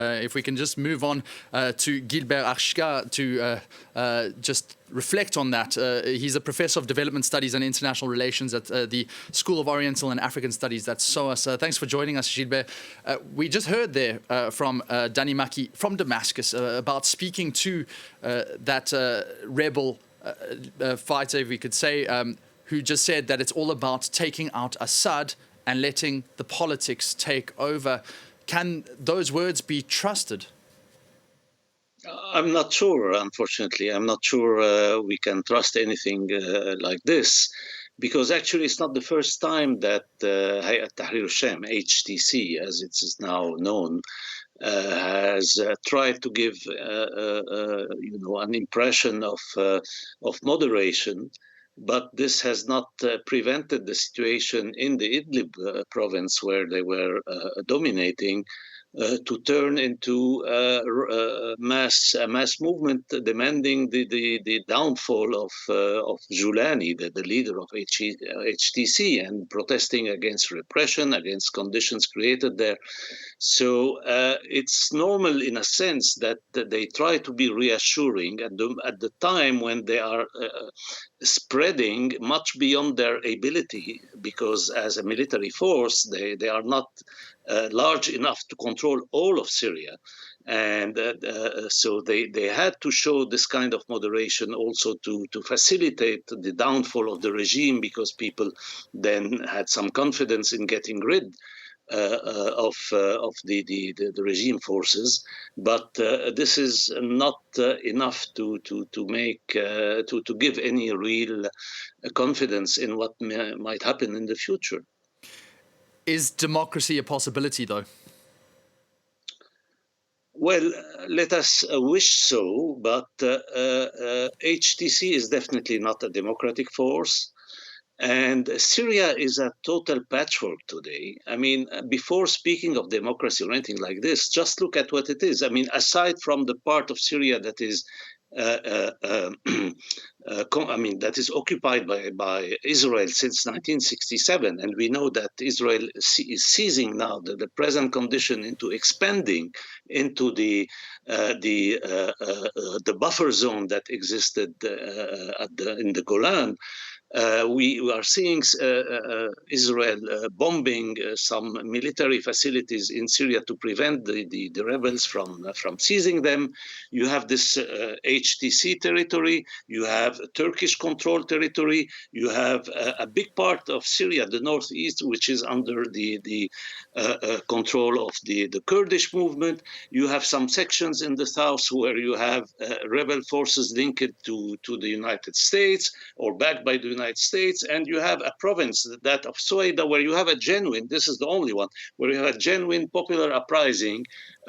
If we can just move on to Gilbert Achcar to just reflect on that. He's a professor of development studies and international relations at the School of Oriental and African Studies at SOAS. Thanks for joining us, Gilbert. We just heard there from Dani Maki from Damascus about speaking to that rebel fighter, if we could say, who just said that it's all about taking out Assad and letting the politics take over. Can those words be trusted? I'm not sure, unfortunately. I'm not sure we can trust anything like this, because actually it's not the first time that Hayat Tahrir al-Sham, HTC, as it is now known, has tried to give an impression of moderation. But this has not prevented the situation in the Idlib province, where they were dominating, to turn into a mass movement demanding the downfall of Julani, the leader of HTC, and protesting against repression, against conditions created there. So it's normal in a sense that they try to be reassuring at the time when they are spreading much beyond their ability, because as a military force, they are not large enough to control all of Syria. And so they had to show this kind of moderation also to facilitate the downfall of the regime, because people then had some confidence in getting rid of the regime forces. But this is not enough to give any real confidence in what might happen in the future. Is democracy a possibility, though? Well, let us wish so, but HTC is definitely not a democratic force. And Syria is a total patchwork today. I mean, before speaking of democracy or anything like this, just look at what it is. I mean, aside from the part of Syria that is that is occupied by Israel since 1967, and we know that Israel is seizing now the present condition into expanding into the buffer zone that existed in the Golan. We are seeing Israel bombing some military facilities in Syria to prevent the rebels from seizing them. You have this HTC territory, you have Turkish controlled territory, you have a big part of Syria, the northeast, which is under the control of the Kurdish movement. You have some sections in the south where you have rebel forces linked to the United States or backed by the United States, and you have a province, that of Soeda, where you have a genuine, this is the only one, where you have a genuine popular uprising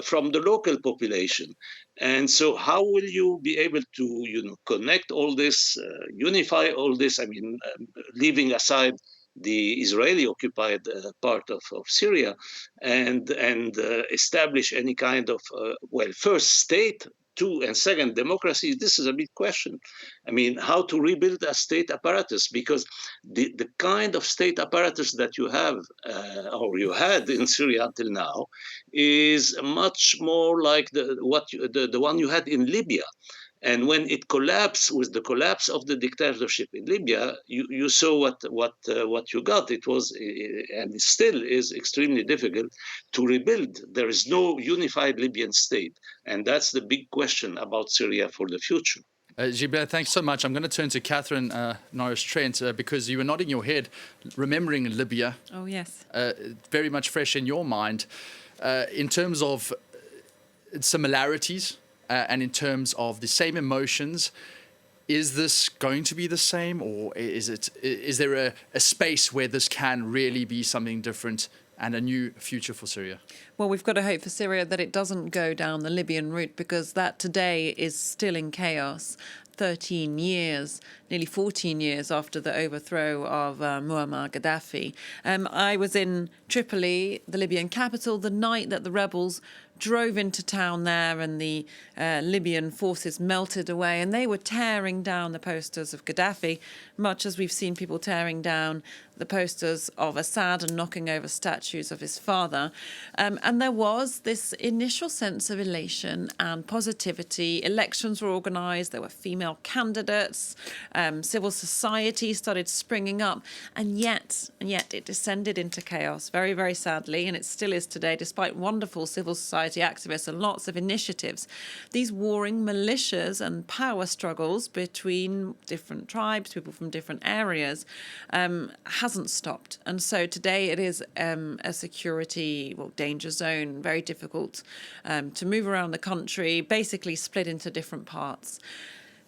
from the local population. And so how will you be able to connect all this, unify all this, leaving aside the Israeli-occupied part of Syria, and establish any kind of, first state, two, and second, democracy? This is a big question. I mean, how to rebuild a state apparatus, because the kind of state apparatus that you have, or you had in Syria until now, is much more like the one you had in Libya. And when it collapsed, with the collapse of the dictatorship in Libya, you saw what you got. It was, and it still is, extremely difficult to rebuild. There is no unified Libyan state, and that's the big question about Syria for the future. Gilbert, thanks so much. I'm going to turn to Catherine Norris-Trent, because you were nodding your head, remembering Libya. Oh, yes. Very much fresh in your mind. In terms of similarities, and in terms of the same emotions, is this going to be the same, or is there a space where this can really be something different and a new future for Syria? Well, we've got to hope for Syria that it doesn't go down the Libyan route, because that today is still in chaos. 13 years, nearly 14 years after the overthrow of Muammar Gaddafi. I was in Tripoli, the Libyan capital, the night that the rebels drove into town there, and the Libyan forces melted away, and they were tearing down the posters of Gaddafi, much as we've seen people tearing down the posters of Assad and knocking over statues of his father. And there was this initial sense of elation and positivity. Elections were organised, there were female candidates, civil society started springing up, and yet it descended into chaos, very, very sadly, and it still is today, despite wonderful civil society activists and lots of initiatives. These warring militias and power struggles between different tribes, people from different areas, hasn't stopped. And so today it is a security danger zone, very difficult to move around the country, basically split into different parts.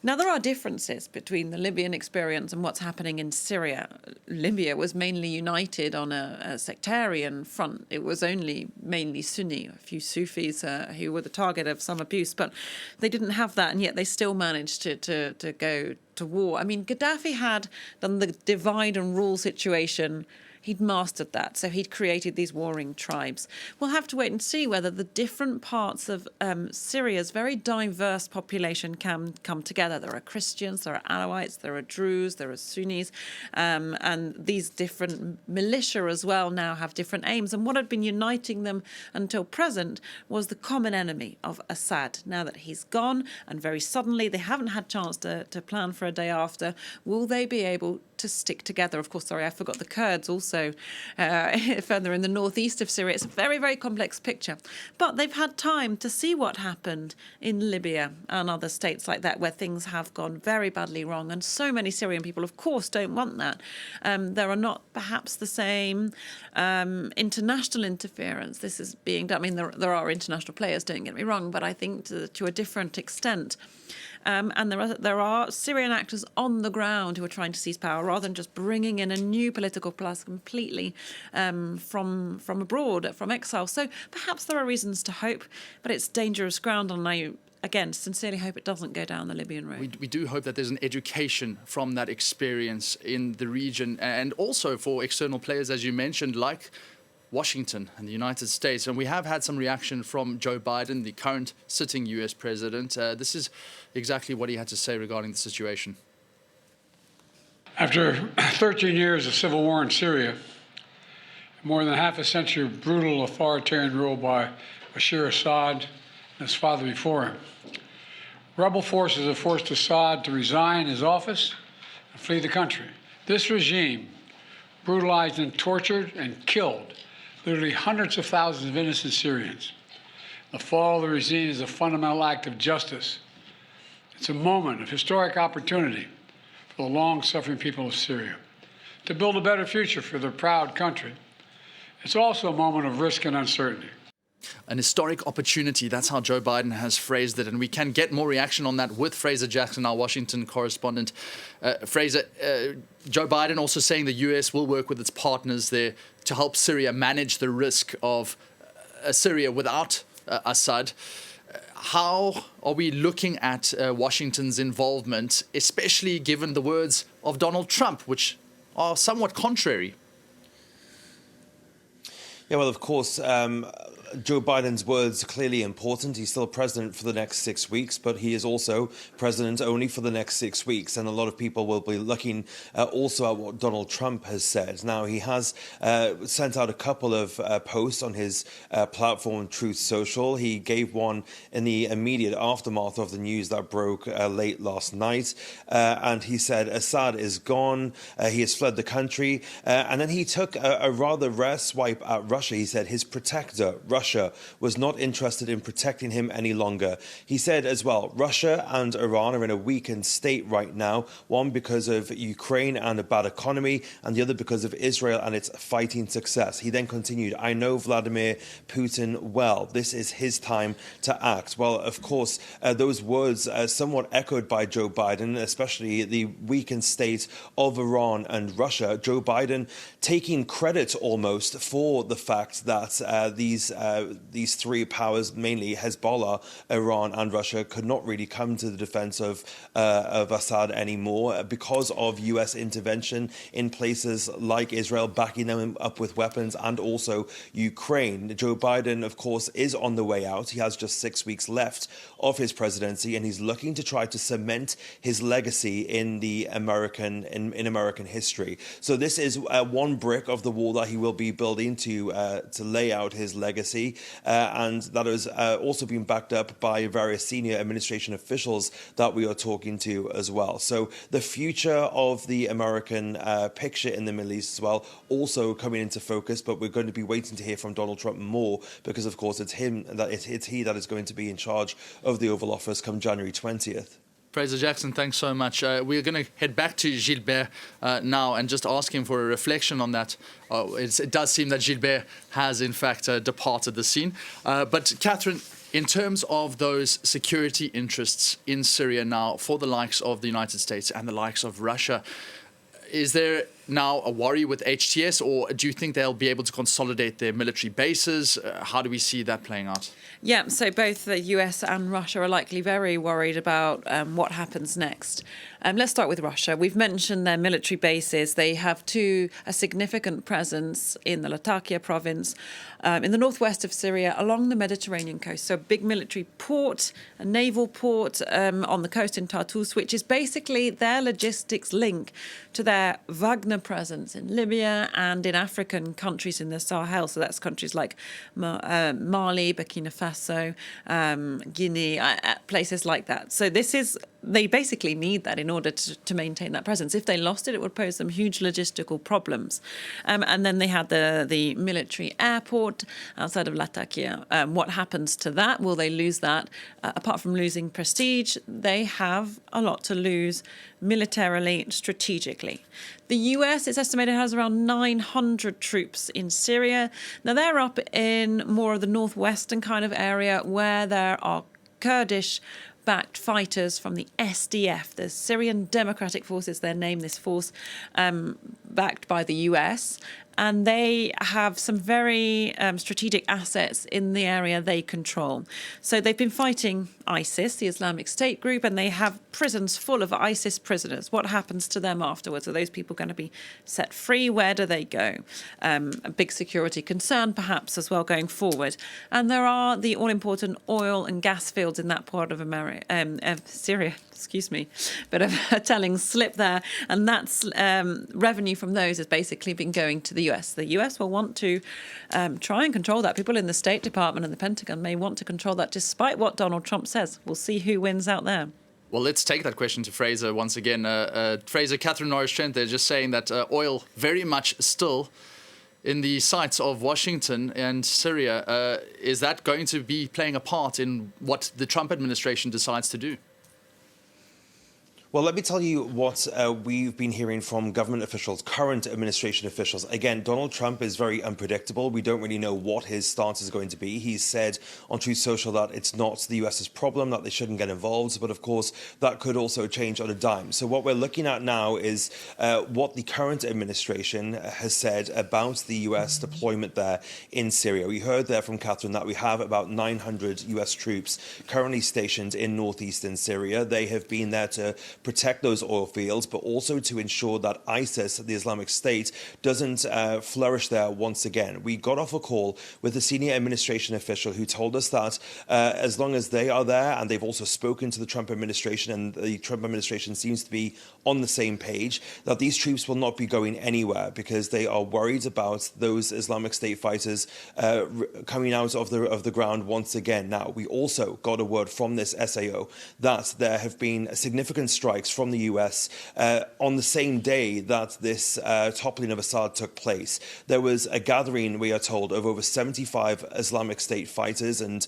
Now, there are differences between the Libyan experience and what's happening in Syria. Libya was mainly united on a sectarian front. It was only mainly Sunni, a few Sufis who were the target of some abuse, but they didn't have that, and yet they still managed to go to war. I mean, Gaddafi had done the divide and rule situation. He'd mastered that, so he'd created these warring tribes. We'll have to wait and see whether the different parts of Syria's very diverse population can come together. There are Christians, there are Alawites, there are Druze, there are Sunnis, and these different militia as well now have different aims. And what had been uniting them until present was the common enemy of Assad. Now that he's gone, and very suddenly they haven't had chance to plan for a day after, will they be able to stick together? Of course, I forgot the Kurds also further in the northeast of Syria. It's a very, very complex picture. But they've had time to see what happened in Libya and other states like that where things have gone very badly wrong. And so many Syrian people, of course, don't want that. There are not perhaps the same international interference. This is being done. I mean, there are international players, don't get me wrong, but I think to a different extent. And there are Syrian actors on the ground who are trying to seize power rather than just bringing in a new political class completely from abroad, from exile. So perhaps there are reasons to hope, but it's dangerous ground, and I, again, sincerely hope it doesn't go down the Libyan road. We do hope that there's an education from that experience in the region, and also for external players, as you mentioned, like Washington and the United States. And we have had some reaction from Joe Biden, the current sitting US president. This is exactly what he had to say regarding the situation. After 13 years of civil war in Syria, more than half a century of brutal authoritarian rule by Bashar Assad and his father before him, rebel forces have forced Assad to resign his office and flee the country. This regime brutalized and tortured and killed literally hundreds of thousands of innocent Syrians. The fall of the regime is a fundamental act of justice. It's a moment of historic opportunity for the long-suffering people of Syria to build a better future for their proud country. It's also a moment of risk and uncertainty. An historic opportunity, that's how Joe Biden has phrased it. And we can get more reaction on that with Fraser Jackson, our Washington correspondent. Fraser, Joe Biden also saying the US will work with its partners there to help Syria manage the risk of Syria without Assad. How are we looking at Washington's involvement, especially given the words of Donald Trump, which are somewhat contrary? Yeah, well, of course, Joe Biden's words are clearly important. He's still president for the next 6 weeks, but he is also president only for the next 6 weeks. And a lot of people will be looking also at what Donald Trump has said. Now, he has sent out a couple of posts on his platform, Truth Social. He gave one in the immediate aftermath of the news that broke late last night. And he said, Assad is gone. He has fled the country. And then he took a rather rare swipe at Russia. He said his protector, Russia, was not interested in protecting him any longer. He said as well, Russia and Iran are in a weakened state right now, one because of Ukraine and a bad economy, and the other because of Israel and its fighting success. He then continued, I know Vladimir Putin well. This is his time to act. Well, of course, those words somewhat echoed by Joe Biden, especially the weakened state of Iran and Russia. Joe Biden taking credit almost for the fact that these these three powers, mainly Hezbollah, Iran and Russia, could not really come to the defense of Assad anymore because of US intervention in places like Israel, backing them up with weapons, and also Ukraine. Joe Biden, of course, is on the way out. He has just 6 weeks left of his presidency, and he's looking to try to cement his legacy in American history. So this is one brick of the wall that he will be building to lay out his legacy, and that has also been backed up by various senior administration officials that we are talking to as well. So the future of the American picture in the Middle East as well also coming into focus, but we're going to be waiting to hear from Donald Trump more because, of course, it's he that is going to be in charge of the Oval Office come January 20th. Fraser Jackson, thanks so much. We're going to head back to Gilbert now and just ask him for a reflection on that. It does seem that Gilbert has, in fact, departed the scene. But, Catherine, in terms of those security interests in Syria now for the likes of the United States and the likes of Russia, is there now a worry with HTS, or do you think they'll be able to consolidate their military bases? How do we see that playing out? Yeah, so both the US and Russia are likely very worried about what happens next. Let's start with Russia. We've mentioned their military bases. They have a significant presence in the Latakia province, in the northwest of Syria, along the Mediterranean coast. So a big military port, a naval port on the coast in Tartus, which is basically their logistics link to their Wagner presence in Libya and in African countries in the Sahel. So that's countries like Mali, Burkina Faso, Guinea, places like that. So they basically need that in order to maintain that presence. If they lost it, it would pose them huge logistical problems. And then they had the military airport outside of Latakia. What happens to that? Will they lose that? Apart from losing prestige, they have a lot to lose militarily, strategically. The US, it's estimated, has around 900 troops in Syria. Now, they're up in more of the northwestern kind of area where there are Kurdish-backed fighters from the SDF, the Syrian Democratic Forces, their name, this force, backed by the US. And they have some very strategic assets in the area they control. So they've been fighting ISIS, the Islamic State group, and they have prisons full of ISIS prisoners. What happens to them afterwards? Are those people going to be set free? Where do they go? A big security concern, perhaps, as well, going forward. And there are the all-important oil and gas fields in that part of Syria. Excuse me, bit of a telling slip there. And that's revenue from those has basically been going to the US. The US will want to try and control that. People in the State Department and the Pentagon may want to control that, despite what Donald Trump says. We'll see who wins out there. Well, let's take that question to Fraser once again. Fraser, Catherine Norris-Trent, they're just saying that oil very much still in the sights of Washington and Syria. Is that going to be playing a part in what the Trump administration decides to do? Well, let me tell you what we've been hearing from government officials, current administration officials. Again, Donald Trump is very unpredictable. We don't really know what his stance is going to be. He's said on Truth Social that it's not the US's problem, that they shouldn't get involved. But of course, that could also change on a dime. So what we're looking at now is what the current administration has said about the US deployment there in Syria. We heard there from Catherine that we have about 900 US troops currently stationed in northeastern Syria. They have been there to protect those oil fields, but also to ensure that ISIS, the Islamic State, doesn't flourish there once again. We got off a call with a senior administration official who told us that as long as they are there, and they've also spoken to the Trump administration, and the Trump administration seems to be on the same page, that these troops will not be going anywhere because they are worried about those Islamic State fighters coming out of the ground once again. Now, we also got a word from this SAO that there have been significant strikes from the US on the same day that this toppling of Assad took place. There was a gathering, we are told, of over 75 Islamic State fighters and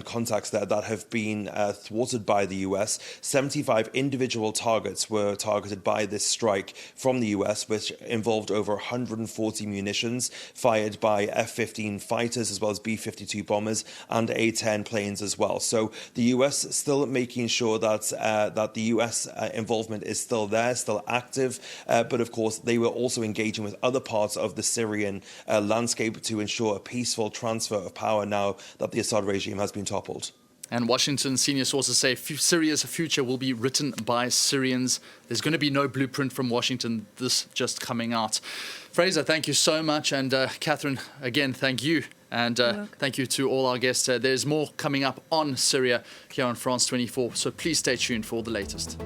contacts there that have been thwarted by the US. 75 individual targets were targeted by this strike from the US, which involved over 140 munitions fired by F-15 fighters as well as B-52 bombers and A-10 planes as well. So the US still making sure that the US US involvement is still there, still active. But of course, they were also engaging with other parts of the Syrian landscape to ensure a peaceful transfer of power now that the Assad regime has been toppled. And Washington senior sources say Syria's future will be written by Syrians. There's going to be no blueprint from Washington, this just coming out. Fraser, thank you so much. And Catherine, again, thank you. And thank you to all our guests. There's more coming up on Syria here on France 24. So please stay tuned for all the latest.